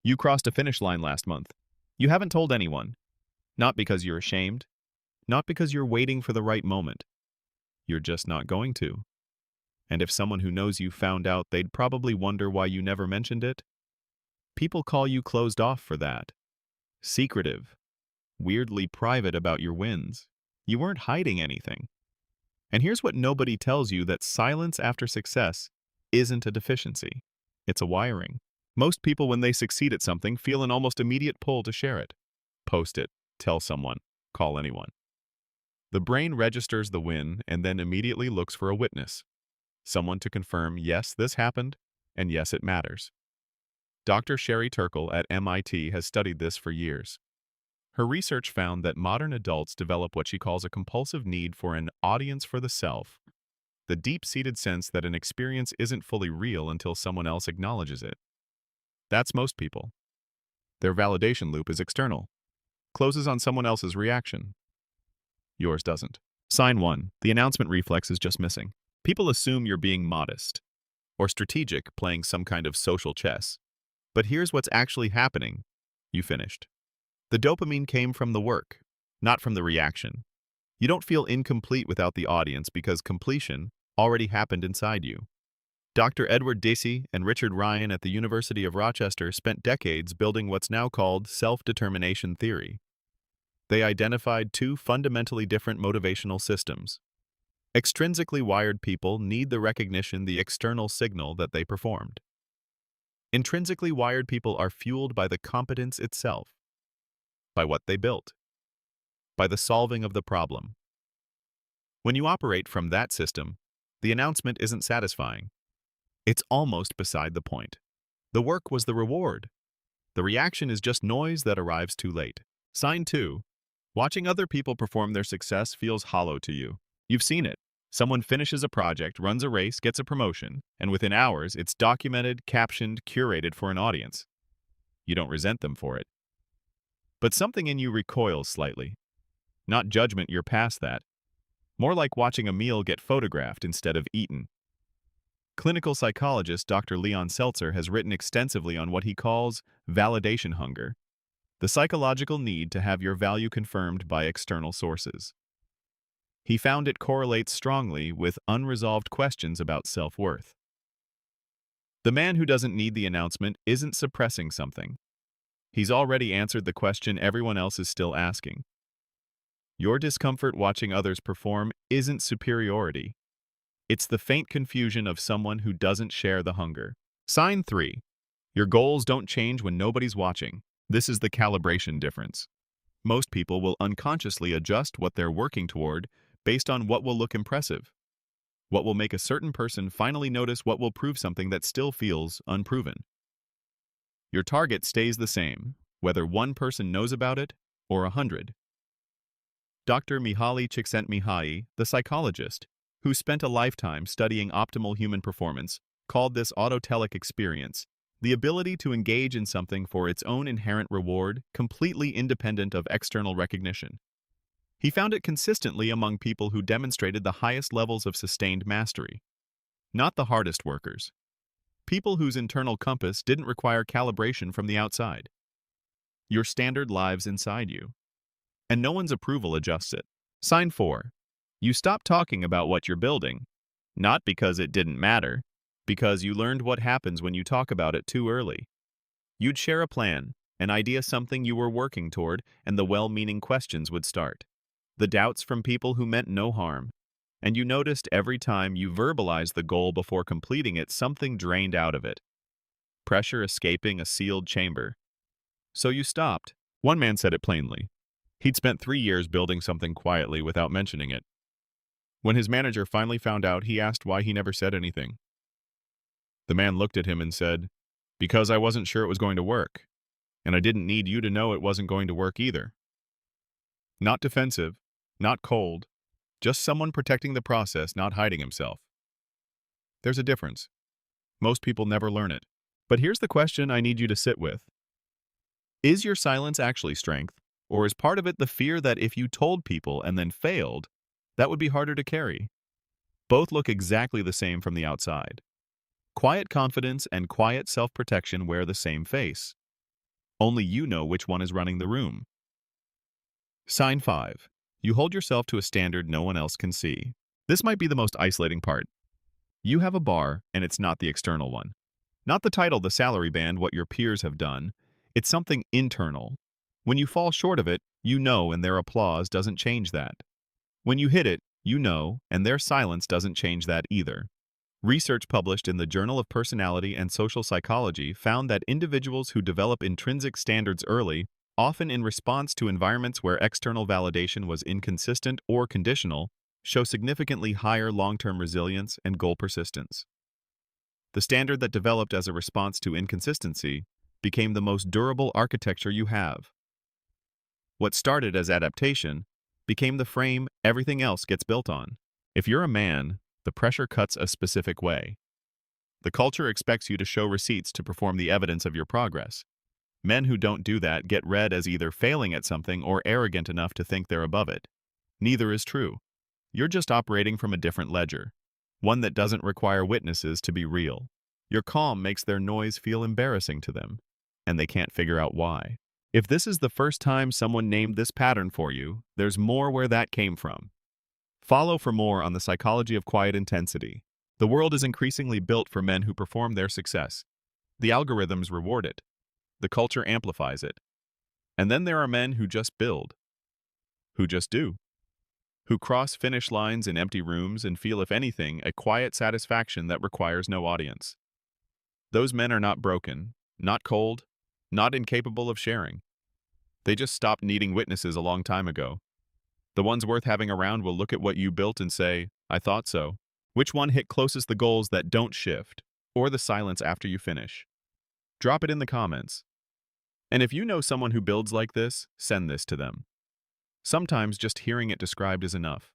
You crossed a finish line last month. You haven't told anyone. Not because you're ashamed, not because you're waiting for the right moment. You're just not going to. And if someone who knows you found out, they'd probably wonder why you never mentioned it. People call you closed off for that. Secretive. Weirdly private about your wins. You weren't hiding anything. And here's what nobody tells you: that silence after success isn't a deficiency. It's a wiring. Most people, when they succeed at something, feel an almost immediate pull to share it. Post it, tell someone, call anyone. The brain registers the win and then immediately looks for a witness. Someone to confirm, yes, this happened, and yes, it matters. Dr. Sherry Turkle at MIT has studied this for years. Her research found that modern adults develop what she calls a compulsive need for an audience for the self, the deep-seated sense that an experience isn't fully real until someone else acknowledges it. That's most people. Their validation loop is external, closes on someone else's reaction. Yours doesn't. Sign 1. The announcement reflex is just missing. People assume you're being modest or strategic, playing some kind of social chess. But here's what's actually happening. You finished. The dopamine came from the work, not from the reaction. You don't feel incomplete without the audience because completion already happened inside you. Dr. Edward Deci and Richard Ryan at the University of Rochester spent decades building what's now called self-determination theory. They identified two fundamentally different motivational systems. Extrinsically wired people need the recognition, the external signal that they performed. Intrinsically wired people are fueled by the competence itself, by what they built, by the solving of the problem. When you operate from that system, the announcement isn't satisfying. It's almost beside the point. The work was the reward. The reaction is just noise that arrives too late. Sign 2. Watching other people perform their success feels hollow to you. You've seen it. Someone finishes a project, runs a race, gets a promotion, and within hours, it's documented, captioned, curated for an audience. You don't resent them for it. But something in you recoils slightly. Not judgment, you're past that. More like watching a meal get photographed instead of eaten. Clinical psychologist Dr. Leon Seltzer has written extensively on what he calls validation hunger, the psychological need to have your value confirmed by external sources. He found it correlates strongly with unresolved questions about self-worth. The man who doesn't need the announcement isn't suppressing something. He's already answered the question everyone else is still asking. Your discomfort watching others perform isn't superiority. It's the faint confusion of someone who doesn't share the hunger. Sign 3. Your goals don't change when nobody's watching. This is the calibration difference. Most people will unconsciously adjust what they're working toward based on what will look impressive, what will make a certain person finally notice, what will prove something that still feels unproven. Your target stays the same, whether one person knows about it or 100. Dr. Mihaly Csikszentmihalyi, the psychologist, who spent a lifetime studying optimal human performance, called this autotelic experience, the ability to engage in something for its own inherent reward, completely independent of external recognition. He found it consistently among people who demonstrated the highest levels of sustained mastery. Not the hardest workers. People whose internal compass didn't require calibration from the outside. Your standard lives inside you, and no one's approval adjusts it. Sign 4. You stop talking about what you're building, not because it didn't matter, because you learned what happens when you talk about it too early. You'd share a plan, an idea, something you were working toward, and the well-meaning questions would start. The doubts from people who meant no harm. And you noticed every time you verbalized the goal before completing it, something drained out of it. Pressure escaping a sealed chamber. So you stopped. One man said it plainly. He'd spent 3 years building something quietly without mentioning it. When his manager finally found out, he asked why he never said anything. The man looked at him and said, "Because I wasn't sure it was going to work, and I didn't need you to know it wasn't going to work either." Not defensive, not cold, just someone protecting the process, not hiding himself. There's a difference. Most people never learn it. But here's the question I need you to sit with. Is your silence actually strength, or is part of it the fear that if you told people and then failed, that would be harder to carry? Both look exactly the same from the outside. Quiet confidence and quiet self-protection wear the same face. Only you know which one is running the room. Sign 5. You hold yourself to a standard no one else can see. This might be the most isolating part. You have a bar, and it's not the external one. Not the title, the salary band, what your peers have done. It's something internal. When you fall short of it, you know, and their applause doesn't change that. When you hit it, you know, and their silence doesn't change that either. Research published in the Journal of Personality and Social Psychology found that individuals who develop intrinsic standards early, often in response to environments where external validation was inconsistent or conditional, show significantly higher long-term resilience and goal persistence. The standard that developed as a response to inconsistency became the most durable architecture you have. What started as adaptation became the frame everything else gets built on. If you're a man, the pressure cuts a specific way. The culture expects you to show receipts to perform the evidence of your progress. Men who don't do that get read as either failing at something or arrogant enough to think they're above it. Neither is true. You're just operating from a different ledger, one that doesn't require witnesses to be real. Your calm makes their noise feel embarrassing to them, and they can't figure out why. If this is the first time someone named this pattern for you, there's more where that came from. Follow for more on the psychology of quiet intensity. The world is increasingly built for men who perform their success. The algorithms reward it. The culture amplifies it. And then there are men who just build. Who just do. Who cross finish lines in empty rooms and feel, if anything, a quiet satisfaction that requires no audience. Those men are not broken, not cold, not incapable of sharing. They just stopped needing witnesses a long time ago. The ones worth having around will look at what you built and say, I thought so. Which one hit closest the goals that don't shift, or the silence after you finish? Drop it in the comments. And if you know someone who builds like this, send this to them. Sometimes just hearing it described is enough.